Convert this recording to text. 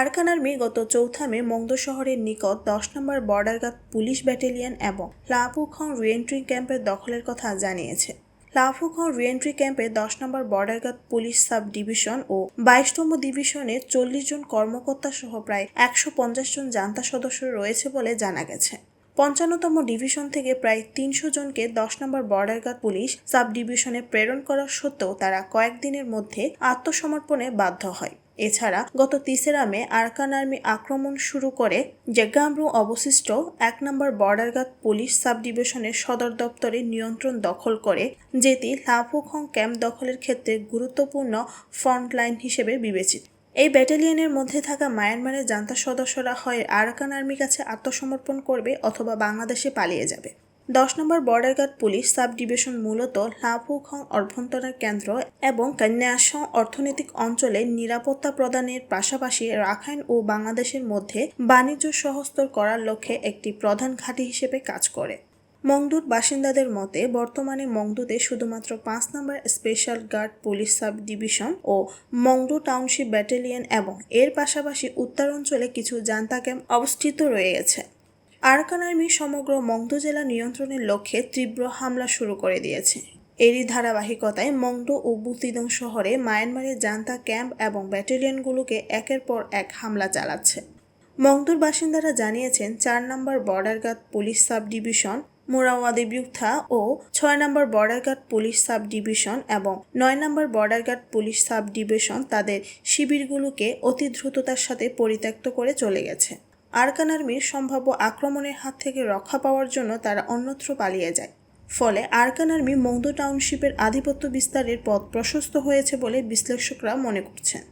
Arakan army গত 4 মে মংদো শহরের নিকট 10 নম্বর বর্ডার গার্ড পুলিশ ব্যাটালিয়ন এবং লাফুখং রিএন্ট্রি ক্যাম্পের দখলের কথা জানিয়েছে। লাফুখং রিএন্ট্রি ক্যাম্পে 10 নম্বর border guard police sub division ও 22তম ডিভিশনের 40 জন কর্মকর্তা সহ প্রায় 150 জন জান্তা সদস্য রয়েছে বলে জানা গেছে। 55তম ডিভিশন থেকে প্রায় 300 জনকে 10 নম্বর বর্ডার গার্ড পুলিশ সাব ডিভিশনে প্রেরণ করা সত্ত্বেও তারা কয়েকদিনের মধ্যে আত্মসমর্পণে বাধ্য হয়। এছাড়া গত 3 মে আরাকান আর্মি আক্রমণ শুরু করে জেগামরু অবশিষ্ট 1 নম্বর বর্ডার গার্ড পুলিশ সাব ডিভিশনের সদর দপ্তরের নিয়ন্ত্রণ দখল করে, যেটি লাফুখং ক্যাম্প দখলের ক্ষেত্রে গুরুত্বপূর্ণ ফ্রন্টলাইন হিসেবে বিবেচিত। এই ব্যাটালিয়নের মধ্যে থাকা মায়ানমারের জান্তা সদস্যরা হয় আরাকান আর্মির কাছে আত্মসমর্পণ করবে অথবা বাংলাদেশে পালিয়ে যাবে। 10 নম্বর border guard police sub division মূলত লাফুখং অভ্যন্তরীণ কেন্দ্র এবং কান্যাসং অর্থনৈতিক অঞ্চলে নিরাপত্তা প্রদানের পাশাপাশি রাখাইন ও বাংলাদেশের মধ্যে বাণিজ্য সহজতর করার লক্ষ্যে একটি প্রধান ঘাঁটি হিসেবে কাজ করে। মংদুর বাসিন্দাদের মতে বর্তমানে মংদুতে শুধুমাত্র 5 নম্বর special guard police sub division ও মংদু টাউনশিপ ব্যাটালিয়ন এবং এর পাশাপাশি উত্তরাঞ্চলে কিছু জান্তা ক্যাম্প অবস্থিত রয়েছে। আরাকান আর্মি সমগ্র মংদু জেলা নিয়ন্ত্রণের লক্ষ্যে তীব্র হামলা শুরু করে দিয়েছে। এরই ধারাবাহিকতায় মংদু ও বুতিদং শহরে মায়ানমারের জান্তা ক্যাম্প এবং ব্যাটালিয়নগুলোকে একের পর এক হামলা চালাচ্ছে। মংদুর বাসিন্দারা জানিয়েছেন 4 নম্বর border guard police sub division, মুরাওয়াদি বিউথা ও 6 নম্বর border guard police sub division এবং 9 নম্বর border guard police sub division তাদের শিবিরগুলোকে অতি দ্রুততার সাথে পরিত্যক্ত করে চলে গেছে। আরাকান আর্মির সম্ভাব্য আক্রমণের হাত থেকে রক্ষা পাওয়ার জন্য তারা অন্যত্র পালিয়ে যায়। ফলে আরাকান আর্মি মংদু টাউনশিপের আধিপত্য বিস্তারের পথ প্রশস্ত হয়েছে বলে বিশ্লেষকরা মনে করছেন।